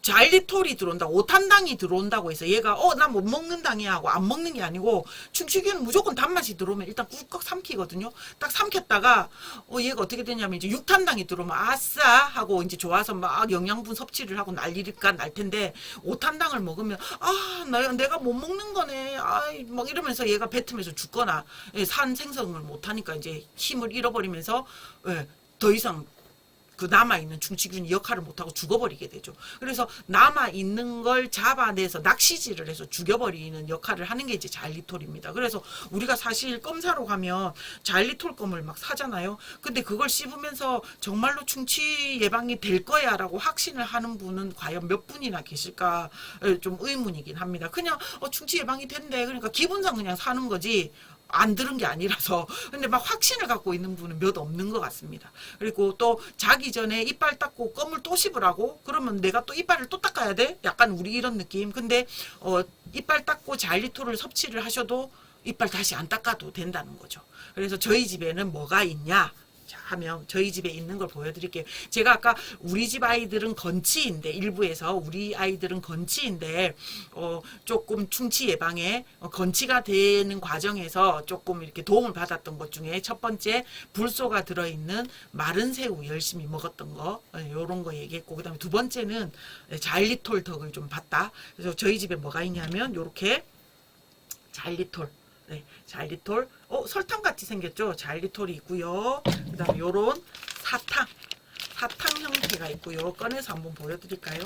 Speaker 1: 자일리톨이 들어온다, 오탄당이 들어온다고 해서 얘가 나 못 먹는 당이야 하고 안 먹는 게 아니고, 충치균은 무조건 단맛이 들어오면 일단 꿀꺽 삼키거든요. 딱 삼켰다가 얘가 어떻게 되냐면 이제 육탄당이 들어오면 아싸 하고 이제 좋아서 막 영양분 섭취를 하고 난리가 날 텐데, 오탄당을 먹으면 내가 못 먹는 거네 막 이러면서 얘가 뱉으면서 죽거나 산 생성을 못 하니까 이제 힘을 잃어버리면서 더 이상 그 남아있는 충치균이 역할을 못하고 죽어버리게 되죠. 그래서 남아있는 걸 잡아내서 낚시질을 해서 죽여버리는 역할을 하는 게 이제 자일리톨입니다. 그래서 우리가 사실 껌 사러 가면 자일리톨 껌을 막 사잖아요. 근데 그걸 씹으면서 정말로 충치 예방이 될 거야 라고 확신을 하는 분은 과연 몇 분이나 계실까 좀 의문이긴 합니다. 그냥 충치 예방이 된대, 그러니까 기분상 그냥 사는 거지 안 들은 게 아니라서. 근데 막 확신을 갖고 있는 분은 몇 없는 것 같습니다. 그리고 또 자기 전에 이빨 닦고 껌을 또 씹으라고? 그러면 내가 또 이빨을 또 닦아야 돼? 약간 우리 이런 느낌. 근데 이빨 닦고 자일리톨을 섭취를 하셔도 이빨 다시 안 닦아도 된다는 거죠. 그래서 저희 집에는 뭐가 있냐 하면 저희 집에 있는 걸 보여드릴게요. 제가 아까 우리 집 아이들은 건치인데, 일부에서 우리 아이들은 건치인데 조금 충치 예방에 건치가 되는 과정에서 조금 이렇게 도움을 받았던 것 중에 첫 번째 불소가 들어있는 마른 새우 열심히 먹었던 거, 요런 거 얘기했고, 그 다음에 두 번째는 자일리톨 덕을 좀 봤다. 그래서 저희 집에 뭐가 있냐면 요렇게 자일리톨, 네, 자일리톨, 설탕같이 생겼죠. 자일리톨이 있고요. 그 다음에 요런 사탕 형태가 있고요. 꺼내서 한번 보여드릴까요?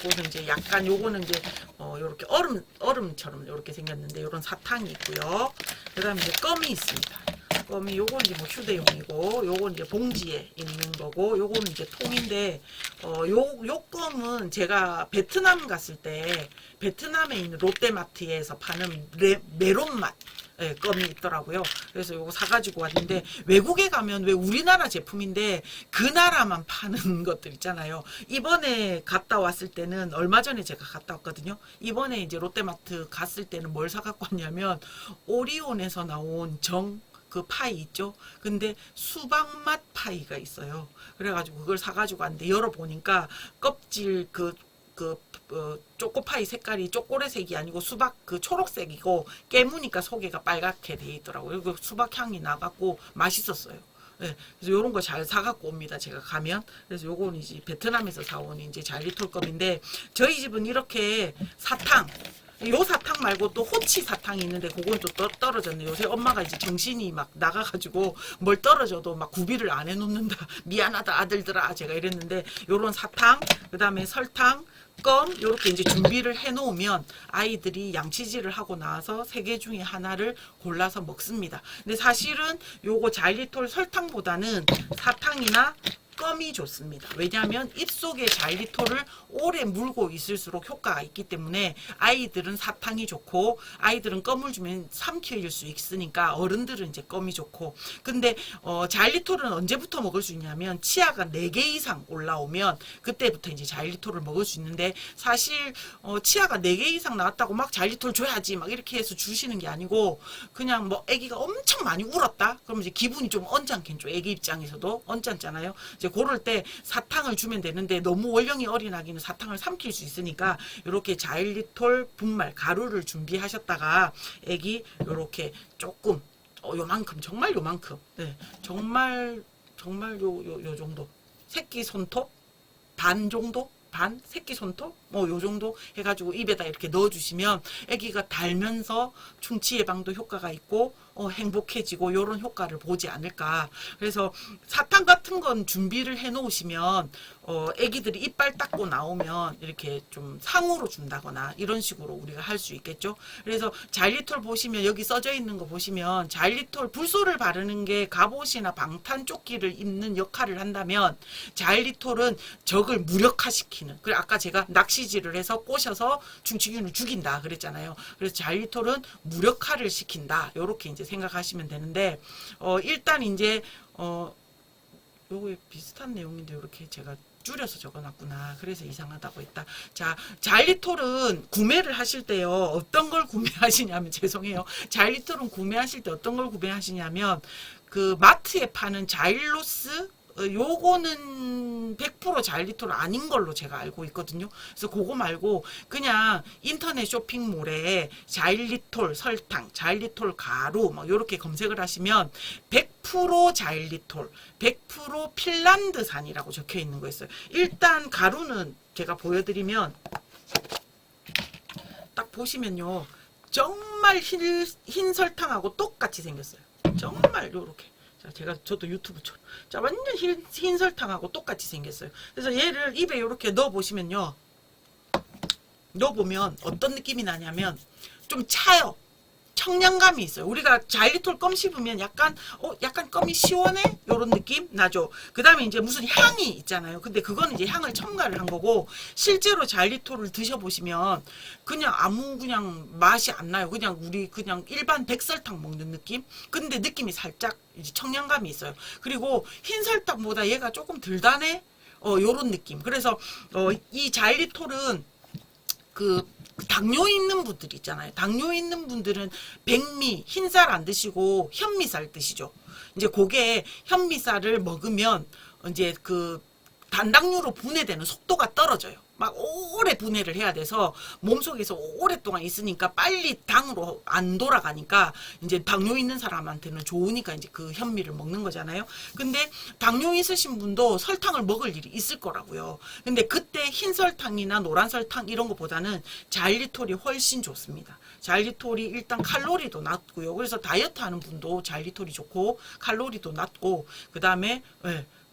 Speaker 1: 요거는 이제 약간, 요거는 이제 요렇게 얼음처럼 요렇게 생겼는데, 요런 사탕이 있고요. 그 다음에 이제 껌이 있습니다. 껌이, 요건 이제 뭐 휴대용이고, 요건 이제 봉지에 있는 거고, 요거는 이제 통인데, 요 껌은 제가 베트남 갔을 때, 베트남에 있는 롯데마트에서 파는 메론 맛, 네, 껌이 있더라고요. 그래서 요거 사가지고 왔는데, 외국에 가면 왜 우리나라 제품인데 그 나라만 파는 것들 있잖아요. 이번에 갔다 왔을 때는, 얼마 전에 제가 갔다 왔거든요. 이번에 이제 롯데마트 갔을 때는 뭘 사갖고 왔냐면, 오리온에서 나온 그 파이 있죠. 근데 수박맛 파이가 있어요. 그래가지고 그걸 사가지고 왔는데, 열어보니까 껍질 초코파이 색깔이 초콜릿색이 아니고 수박 초록색이고, 깨무니까 속에가 빨갛게 돼 있더라고요. 그 수박 향이 나갖고 맛있었어요. 네, 그래서 요런 거 잘 사갖고 옵니다. 제가 가면. 그래서 요거는 이제 베트남에서 사온 이제 자일리톨 껌인데, 저희 집은 이렇게 사탕, 요 사탕 말고 또 호치 사탕이 있는데, 그건 또 떨어졌네. 요새 엄마가 이제 정신이 막 나가가지고 뭘 떨어져도 막 구비를 안 해놓는다. 미안하다 아들들아, 제가 이랬는데, 요런 사탕, 그 다음에 설탕, 껌, 요렇게 이제 준비를 해 놓으면 아이들이 양치질을 하고 나서 세 개 중에 하나를 골라서 먹습니다. 근데 사실은 요거 자일리톨 설탕보다는 사탕이나 껌이 좋습니다. 왜냐하면 입속에 자일리톨을 오래 물고 있을수록 효과가 있기 때문에, 아이들은 사탕이 좋고, 아이들은 껌을 주면 삼킬 수 있으니까 어른들은 이제 껌이 좋고. 근데 자일리톨은 언제부터 먹을 수 있냐면, 치아가 4개 이상 올라오면 그때부터 이제 자일리톨을 먹을 수 있는데, 사실 치아가 4개 이상 나왔다고 막 자일리톨 줘야지 막 이렇게 해서 주시는 게 아니고, 그냥 뭐 아기가 엄청 많이 울었다 그러면 이제 기분이 좀 언짢겠죠. 아기 입장에서도 언짢잖아요. 이제 그럴 때 사탕을 주면 되는데, 너무 원령이 어린 아기는 사탕을 삼킬 수 있으니까 이렇게 자일리톨 분말 가루를 준비하셨다가, 아기 이렇게 조금 요만큼, 정말 요만큼, 네, 정말 요 정도, 새끼 손톱 반 정도, 반 새끼 손톱 뭐 요 정도 해가지고 입에다 이렇게 넣어주시면 아기가 달면서 충치 예방도 효과가 있고 행복해지고, 요런 효과를 보지 않을까. 그래서 사탕 같은 건 준비를 해 놓으시면 아기들이 이빨 닦고 나오면 이렇게 좀 상으로 준다거나 이런 식으로 우리가 할 수 있겠죠. 그래서 자일리톨 보시면 여기 써져 있는 거 보시면, 자일리톨 불소를 바르는 게 갑옷이나 방탄조끼를 입는 역할을 한다면, 자일리톨은 적을 무력화시키는, 그래 아까 제가 낚시질을 해서 꼬셔서 충치균을 죽인다 그랬잖아요. 그래서 자일리톨은 무력화를 시킨다, 요렇게 이제 생각하시면 되는데, 일단 이제 요거에 비슷한 내용인데 이렇게 제가 줄여서 적어놨구나. 그래서 이상하다고 했다. 자, 자일리톨은 구매를 하실 때요, 어떤 걸 구매하시냐면, 죄송해요, 자일리톨은 구매하실 때 어떤 걸 구매하시냐면, 그 마트에 파는 자일로스, 요거는 100% 자일리톨 아닌 걸로 제가 알고 있거든요. 그래서 그거 말고 그냥 인터넷 쇼핑몰에 자일리톨 설탕, 자일리톨 가루 막 요렇게 검색을 하시면 100% 자일리톨, 100% 핀란드산이라고 적혀 있는 거 있어요. 일단 가루는 제가 보여드리면, 딱 보시면요, 정말 흰 설탕하고 똑같이 생겼어요. 정말 요렇게. 자, 저도 유튜브처럼. 자, 완전 흰 설탕하고 똑같이 생겼어요. 그래서 얘를 입에 이렇게 넣어보시면요. 넣어보면 어떤 느낌이 나냐면, 좀 차요. 청량감이 있어요. 우리가 자일리톨 껌 씹으면 약간 껌이 시원해? 요런 느낌 나죠. 그 다음에 이제 무슨 향이 있잖아요. 근데 그거는 이제 향을 첨가를 한 거고, 실제로 자일리톨을 드셔보시면 그냥 그냥 맛이 안 나요. 그냥 우리 그냥 일반 백설탕 먹는 느낌? 근데 느낌이 살짝 이제 청량감이 있어요. 그리고 흰 설탕보다 얘가 조금 덜 다네? 요런 느낌. 그래서 이 자일리톨은 그 당뇨 있는 분들 있잖아요. 당뇨 있는 분들은 백미, 흰쌀 안 드시고 현미쌀 드시죠. 이제 그게 현미쌀을 먹으면 이제 그 단당류로 분해되는 속도가 떨어져요. 막 오래 분해를 해야 돼서 몸속에서 오랫동안 있으니까 빨리 당으로 안 돌아가니까 이제 당뇨 있는 사람한테는 좋으니까 이제 그 현미를 먹는 거잖아요. 근데 당뇨 있으신 분도 설탕을 먹을 일이 있을 거라고요. 근데 그때 흰 설탕이나 노란 설탕 이런 것보다는 자일리톨이 훨씬 좋습니다. 자일리톨이 일단 칼로리도 낮고요. 그래서 다이어트 하는 분도 자일리톨이 좋고 칼로리도 낮고 그 다음에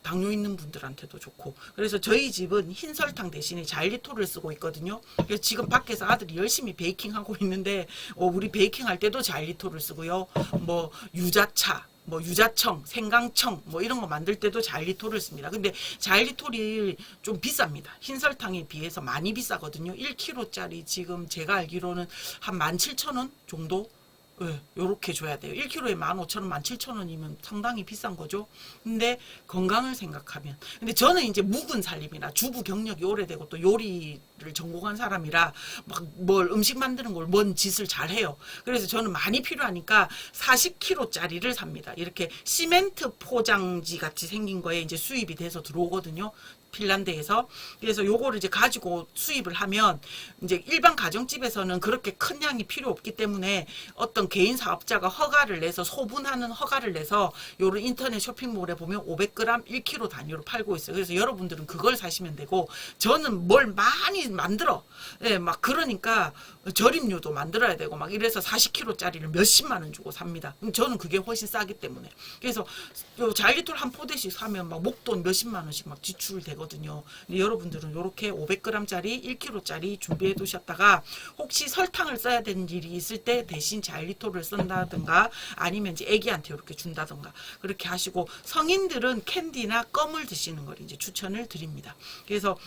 Speaker 1: 당뇨 있는 분들한테도 좋고. 그래서 저희 집은 흰 설탕 대신에 자일리톨을 쓰고 있거든요. 그래서 지금 밖에서 아들이 열심히 베이킹 하고 있는데 우리 베이킹 할 때도 자일리톨을 쓰고요. 뭐 유자차, 뭐 유자청, 생강청 뭐 이런 거 만들 때도 자일리톨을 씁니다. 근데 자일리톨이 좀 비쌉니다. 흰 설탕에 비해서 많이 비싸거든요. 1kg짜리 지금 제가 알기로는 한 17,000원 정도? 요렇게 줘야 돼요. 1kg에 15,000원, 17,000원이면 상당히 비싼 거죠. 근데 건강을 생각하면. 근데 저는 이제 묵은 살림이라 주부 경력이 오래되고 또 요리를 전공한 사람이라 막 뭘 음식 만드는 걸 뭔 짓을 잘 해요. 그래서 저는 많이 필요하니까 40kg짜리를 삽니다. 이렇게 시멘트 포장지 같이 생긴 거에 이제 수입이 돼서 들어오거든요. 핀란드에서. 그래서 요거를 이제 가지고 수입을 하면 이제 일반 가정집에서는 그렇게 큰 양이 필요 없기 때문에 어떤 개인 사업자가 허가를 내서 소분하는 허가를 내서 요런 인터넷 쇼핑몰에 보면 500g 1kg 단위로 팔고 있어요. 그래서 여러분들은 그걸 사시면 되고 저는 뭘 많이 만들어. 막 그러니까 절임류도 만들어야 되고 막 이래서 40kg짜리를 몇십만 원 주고 삽니다. 저는 그게 훨씬 싸기 때문에. 그래서 요 자일리톨 한 포대씩 사면 막 목돈 몇십만 원씩 막 지출되거든요. 근데 여러분들은 요렇게 500g짜리 1kg짜리 준비해 두셨다가 혹시 설탕을 써야 되는 일이 있을 때 대신 자일리톨을 쓴다든가 아니면 이제 애기한테 이렇게 준다든가 그렇게 하시고, 성인들은 캔디나 껌을 드시는 걸 이제 추천을 드립니다. 그래서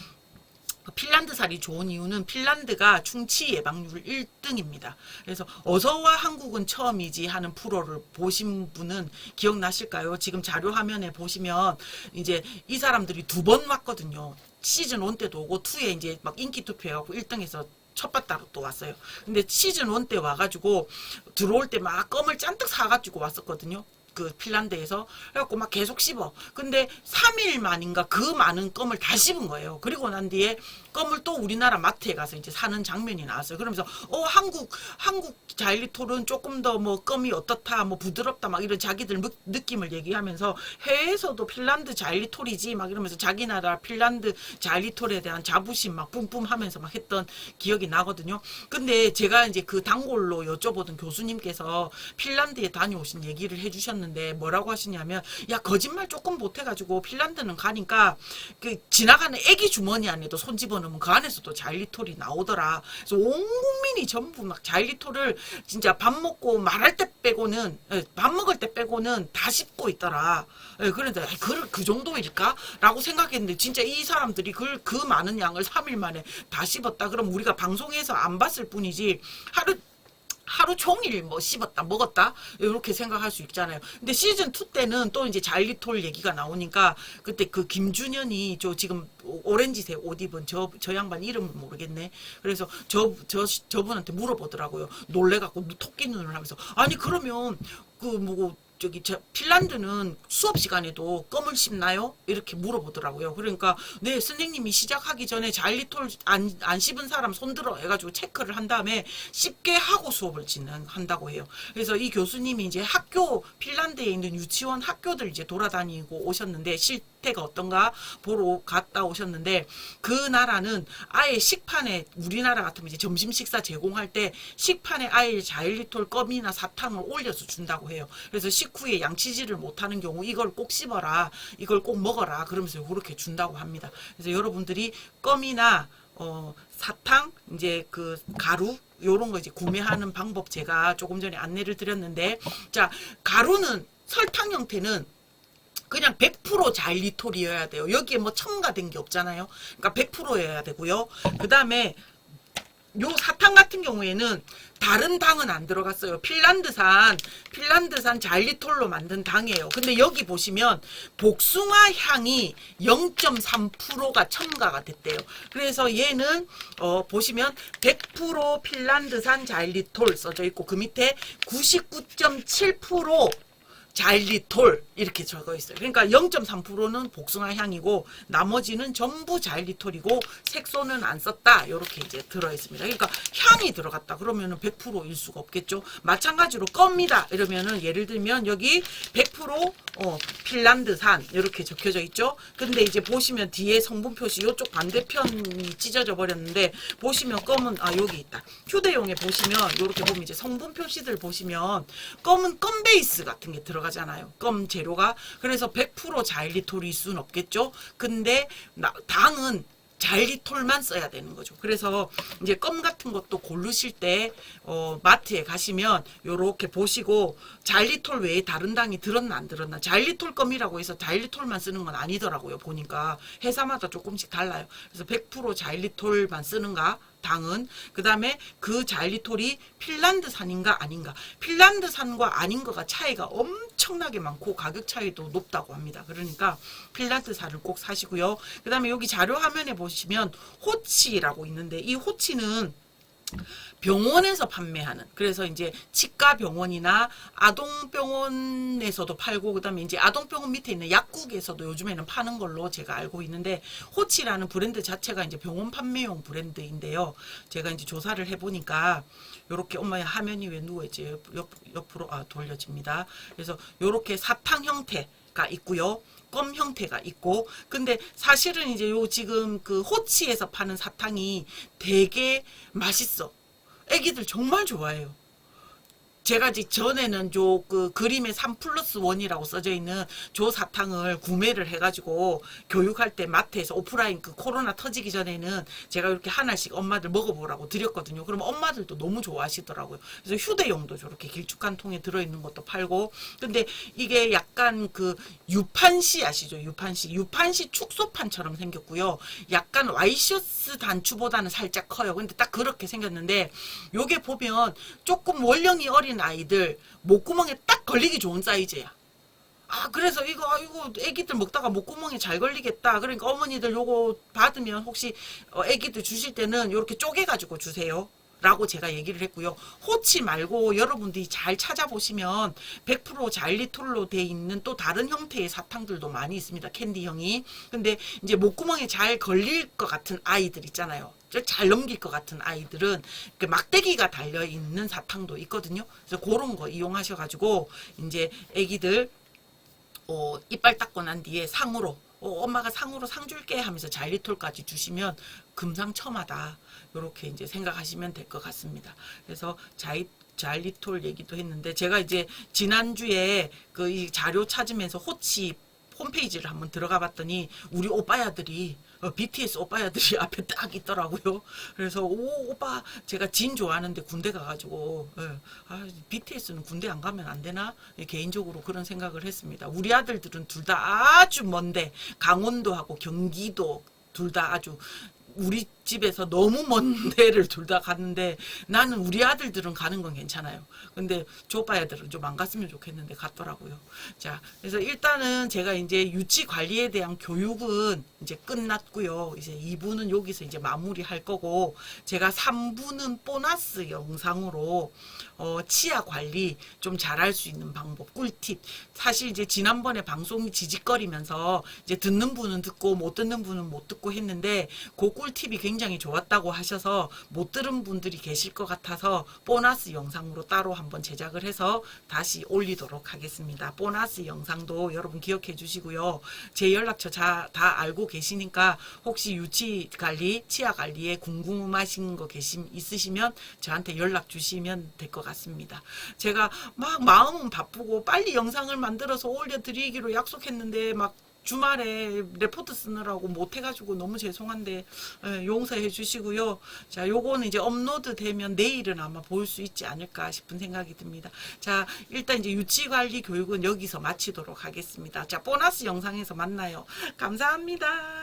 Speaker 1: 핀란드살이 좋은 이유는 핀란드가 충치 예방률 1등입니다. 그래서 어서와 한국은 처음이지 하는 프로를 보신 분은 기억나실까요? 지금 자료 화면에 보시면 이제 이 사람들이 2번 왔거든요. 시즌 1 때도 오고 2에 이제 막 인기 투표해갖고 1등에서 첫 바다로 또 왔어요. 근데 시즌 1 때 와가지고 들어올 때 막 껌을 잔뜩 사가지고 왔었거든요. 그 핀란드에서. 그래갖고 막 계속 씹어. 근데 3일 만인가 그 많은 껌을 다 씹은 거예요. 그리고 난 뒤에 껌을 또 우리나라 마트에 가서 이제 사는 장면이 나왔어요. 그러면서 한국 자일리톨은 조금 더 뭐 껌이 어떻다, 뭐 부드럽다, 막 이런 자기들 느낌을 얘기하면서 해외에서도 핀란드 자일리톨이지 막 이러면서 자기 나라 핀란드 자일리톨에 대한 자부심 막 뿜뿜하면서 막 했던 기억이 나거든요. 근데 제가 이제 그 단골로 여쭤보던 교수님께서 핀란드에 다녀오신 얘기를 해주셨는데 뭐라고 하시냐면, 야 거짓말 조금 못해가지고 핀란드는 가니까 그 지나가는 애기 주머니 안에도 손 집어넣으면 그 안에서도 자일리톨이 나오더라. 그래서 온 국민이 전부 막 자일리톨을 진짜 밥 먹고 말할 때 빼고는, 밥 먹을 때 빼고는 다 씹고 있더라. 그런데 그 정도일까? 라고 생각했는데 진짜 이 사람들이 그 많은 양을 3일 만에 다 씹었다. 그럼 우리가 방송에서 안 봤을 뿐이지 하루 종일 뭐 씹었다 먹었다 이렇게 생각할 수 있잖아요. 근데 시즌 2 때는 또 이제 자일리톨 얘기가 나오니까 그때 그 김준현이 저 지금 오렌지색 옷 입은 저 양반 이름은 모르겠네. 그래서 저분한테 물어보더라고요. 놀래갖고 토끼 눈을 하면서, 아니 그러면 핀란드는 수업 시간에도 껌을 씹나요? 이렇게 물어보더라고요. 그러니까 네 선생님이 시작하기 전에 자일리톨 안 씹은 사람 손들어 해가지고 체크를 한 다음에 씹게 하고 수업을 진행한다고 해요. 그래서 이 교수님이 이제 핀란드에 있는 유치원 학교들 이제 돌아다니고 오셨는데 실태가 어떤가 보러 갔다 오셨는데, 그 나라는 아예 식판에 우리나라 같으면 이제 점심 식사 제공할 때 식판에 아예 자일리톨 껌이나 사탕을 올려서 준다고 해요. 그래서 식후에 양치질을 못하는 경우 이걸 꼭 씹어라, 이걸 꼭 먹어라 그러면서 그렇게 준다고 합니다. 그래서 여러분들이 껌이나 사탕 이제 그 가루 요런 거 이제 구매하는 방법 제가 조금 전에 안내를 드렸는데, 자, 가루는 설탕 형태는 그냥 100% 자일리톨이어야 돼요. 여기에 뭐 첨가된 게 없잖아요. 그러니까 100%여야 되고요. 그 다음에 요 사탕 같은 경우에는 다른 당은 안 들어갔어요. 핀란드산 자일리톨로 만든 당이에요. 근데 여기 보시면 복숭아 향이 0.3%가 첨가가 됐대요. 그래서 얘는 보시면 100% 핀란드산 자일리톨 써져 있고, 그 밑에 99.7% 자일리톨 이렇게 적어 있어요. 그러니까 0.3%는 복숭아 향이고 나머지는 전부 자일리톨이고 색소는 안 썼다. 이렇게 이제 들어 있습니다. 그러니까 향이 들어갔다 그러면은 100%일 수가 없겠죠. 마찬가지로 껌이다 이러면은 예를 들면 여기 100% 핀란드산 이렇게 적혀져 있죠. 근데 이제 보시면 뒤에 성분 표시 이쪽 반대편이 찢어져 버렸는데, 보시면 껌은 여기 있다. 휴대용에 보시면 이렇게 보면 이제 성분 표시들 보시면 껌은 껌 베이스 같은 게 들어가잖아요. 껌 재료가. 그래서 100% 자일리톨일 수는 없겠죠. 근데 당은 자일리톨만 써야 되는 거죠. 그래서 이제 껌 같은 것도 고르실 때 마트에 가시면 요렇게 보시고 자일리톨 외에 다른 당이 들었나 안 들었나. 자일리톨 껌이라고 해서 자일리톨만 쓰는 건 아니더라고요. 보니까 회사마다 조금씩 달라요. 그래서 100% 자일리톨만 쓰는가 당은. 그 다음에 그 자일리톨이 핀란드산인가 아닌가. 핀란드산과 아닌 거가 차이가 엄청나게 많고 가격 차이도 높다고 합니다. 그러니까 핀란드산을 꼭 사시고요. 그 다음에 여기 자료 화면에 보시면 호치라고 있는데, 이 호치는 병원에서 판매하는, 그래서 이제 치과 병원이나 아동병원에서도 팔고, 그 다음에 이제 아동병원 밑에 있는 약국에서도 요즘에는 파는 걸로 제가 알고 있는데, 호치라는 브랜드 자체가 이제 병원 판매용 브랜드인데요. 제가 이제 조사를 해보니까 요렇게, 엄마의 화면이 왜 누워있지? 옆으로 돌려집니다. 그래서 요렇게 사탕 형태가 있고요. 껌 형태가 있고, 근데 사실은 이제 요 지금 그 호치에서 파는 사탕이 되게 맛있어. 애기들 정말 좋아해요. 제가 전에는 그 그림에 3+1이라고 써져 있는 조 사탕을 구매를 해가지고 교육할 때 마트에서 오프라인 그 코로나 터지기 전에는 제가 이렇게 하나씩 엄마들 먹어보라고 드렸거든요. 그러면 엄마들도 너무 좋아하시더라고요. 그래서 휴대용도 저렇게 길쭉한 통에 들어있는 것도 팔고. 근데 이게 약간 그 유판시 아시죠? 유판시 축소판처럼 생겼고요. 약간 와이셔츠 단추보다는 살짝 커요. 근데 딱 그렇게 생겼는데, 요게 보면 조금 원령이 어린 아이들 목구멍에 딱 걸리기 좋은 사이즈야. 그래서 이거 애기들 먹다가 목구멍에 잘 걸리겠다. 그러니까 어머니들 요거 받으면 혹시 애기들 주실 때는 요렇게 쪼개가지고 주세요. 라고 제가 얘기를 했고요. 호치 말고 여러분들이 잘 찾아보시면 100% 자일리톨로 돼 있는 또 다른 형태의 사탕들도 많이 있습니다. 캔디형이. 근데 이제 목구멍에 잘 걸릴 것 같은 아이들 있잖아요. 잘 넘길 것 같은 아이들은 막대기가 달려있는 사탕도 있거든요. 그래서 그런 거 이용하셔가지고 이제 애기들 이빨 닦고 난 뒤에 상으로 엄마가 상으로 상 줄게 하면서 자일리톨까지 주시면 금상첨화다. 이렇게 이제 생각하시면 될 것 같습니다. 그래서 자일리톨 얘기도 했는데, 제가 이제 지난주에 이 자료 찾으면서 호치 홈페이지를 한번 들어가 봤더니 우리 오빠야들이 BTS 오빠야들이 앞에 딱 있더라고요. 그래서 오빠 제가 진 좋아하는데 군대 가가지고 BTS는 군대 안 가면 안 되나? 개인적으로 그런 생각을 했습니다. 우리 아들들은 둘 다 아주 먼데 강원도하고 경기도 둘 다 아주 우리 집에서 너무 먼 데를 둘 다 갔는데, 나는 우리 아들들은 가는 건 괜찮아요. 근데 조오빠 애들은 좀 안 갔으면 좋겠는데 갔더라고요. 자, 그래서 일단은 제가 이제 유치 관리에 대한 교육은 이제 끝났고요. 이제 2부는 여기서 이제 마무리할 거고, 제가 3부는 보너스 영상으로 치아 관리 좀 잘할 수 있는 방법, 꿀팁. 사실 이제 지난번에 방송이 지직거리면서 이제 듣는 분은 듣고 못 듣는 분은 못 듣고 했는데, 그 꿀팁이 굉장히 좋았다고 하셔서 못 들은 분들이 계실 것 같아서 보너스 영상으로 따로 한번 제작을 해서 다시 올리도록 하겠습니다. 보너스 영상도 여러분 기억해 주시고요. 제 연락처 다 알고 계시니까 혹시 유치 관리, 치아 관리에 궁금하신 거 있으시면 저한테 연락 주시면 될 것 같습니다. 제가 막 마음은 바쁘고 빨리 영상을 만들어서 올려드리기로 약속했는데 막 주말에 레포트 쓰느라고 못해가지고 너무 죄송한데 용서해 주시고요. 자, 요거는 이제 업로드 되면 내일은 아마 볼 수 있지 않을까 싶은 생각이 듭니다. 자, 일단 이제 유치관리 교육은 여기서 마치도록 하겠습니다. 자, 보너스 영상에서 만나요. 감사합니다.